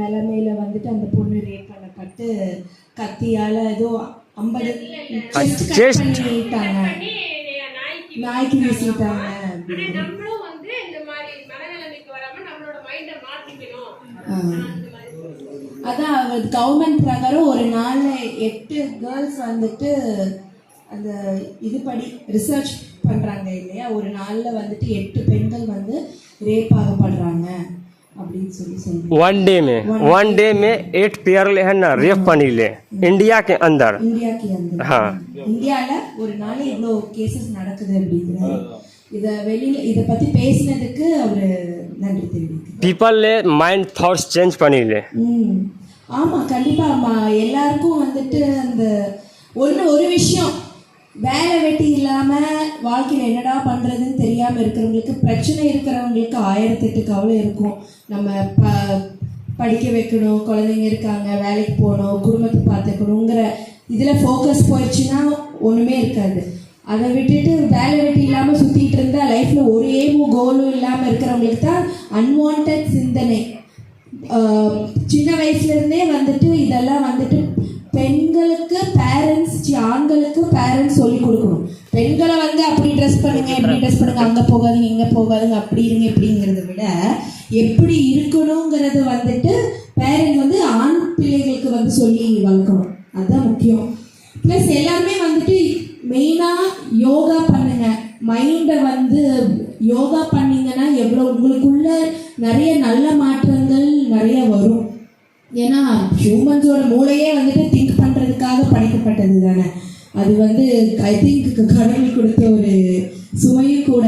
நிலைமையில வந்துட்டு அந்த பொண்ணு ரேப் பண்ணப்பட்டு கத்தியால் ஏதோ 50 செஸ்ட் கட் பண்ணிட்டாங்க, நாய்க்கு வீசிட்டாங்க. அதான் கவர்மெண்ட் பிரகாரம் ஒரு நாளில் 8 கேர்ள்ஸ் வந்துட்டு அந்த இதுபடி ரிசர்ச் பண்ணுறாங்க இல்லையா, ஒரு நாளில் வந்துட்டு 8 பெண்கள் வந்து ரேப் ஆகப்படுறாங்க அப்படின்னு சொல்லி சொல்லுவாங்க. वन डे में 8 पेयर है ना रेप पनी ले इंडिया के अंदर. हाँ, இந்தியாவில் ஒரு நாள் இவ்வளோ கேசஸ் நடக்குது அப்படிங்கிறாரு. இதை வெளியில் இதை பற்றி பேசினதுக்கு அவர் நன்றி தெரிவிக்கிறார். பீப்புள் மைண்ட் தாட்ஸ் சேஞ்ச் பண்ணிலே. ஆமாம், கண்டிப்பாக எல்லாருக்கும் வந்துட்டு அந்த ஒரு விஷயம் வேலை வெட்டி இல்லாமல் வாழ்க்கையில் என்னடா பண்ணுறதுன்னு தெரியாமல் இருக்கிறவங்களுக்கு, பிரச்சனை இருக்கிறவங்களுக்கு 1008 கவலை இருக்கும். நம்ம படிக்க வைக்கணும், குழந்தைங்க இருக்காங்க, வேலைக்கு போகணும், குடும்பத்தை பார்த்துக்கணுங்கிற இதில் ஃபோக்கஸ் போயிடுச்சுன்னா ஒன்றுமே இருக்காது. அதை விட்டுட்டு வேலை வெட்டி இல்லாமல் சுற்றிட்டு இருந்தால் லைஃப்பில் ஒரு எய்மும் கோலும் இல்லாமல் இருக்கிறவங்களுக்கு தான் அன்வான்ட் சிந்தனை சின்ன வயசுலேருந்தே வந்துட்டு இதெல்லாம் வந்துட்டு பெண்களுக்கு பேரண்ட்ஸ், ஆண்களுக்கு பேரண்ட்ஸ் சொல்லி கொடுக்கணும். பெண்களை வந்து அப்படி ட்ரெஸ் பண்ணுங்க, இப்படி ட்ரெஸ் பண்ணுங்க, அங்கே போகாதுங்க, இங்கே போகாதுங்க, அப்படி இருங்க இப்படிங்கிறத விட எப்படி இருக்கணுங்கிறது வந்துட்டு பேரண்ட் வந்து ஆண் பிள்ளைகளுக்கு வந்து சொல்லி வளர்க்கணும். அதுதான் முக்கியம். ப்ளஸ் எல்லாருமே வந்துட்டு மெயினாக யோகா பண்ணுங்க. மைண்டை வந்து யோகா பண்ணிங்கன்னா எவ்வளோ உங்களுக்குள்ள நிறைய நல்ல மாற்றங்கள் நிறைய வரும். ஏன்னா ஹியூமன்ஸோட மூளையே வந்துட்டு திங்க் பண்ணுறதுக்காக படைக்கப்பட்டது தானே. அது வந்து ஐ திங்க் கடவுள் கொடுத்த ஒரு சுமையும் கூட.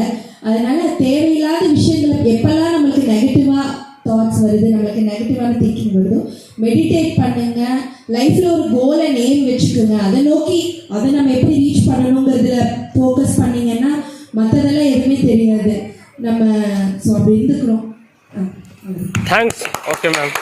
அதனால தேவையில்லாத விஷயங்கள் எப்பெல்லாம் நம்மளுக்கு நெகட்டிவாக தாட்ஸ் வருது, நம்மளுக்கு நெகட்டிவான திங்கிங் வருதோ மெடிடேட் பண்ணுங்க. லைஃப்பில் ஒரு கோலை நேம் வச்சுக்கோங்க, அதை நோக்கி அதை நம்ம எப்படி ரீச் பண்ணணுங்கிறதுல ஃபோக்கஸ் பண்ணிங்கன்னா மற்றதெல்லாம் எதுவுமே தெரியாது நம்ம. ஸோ அப்படி இருந்துக்கிறோம். தேங்க்ஸ். Okay ma'am.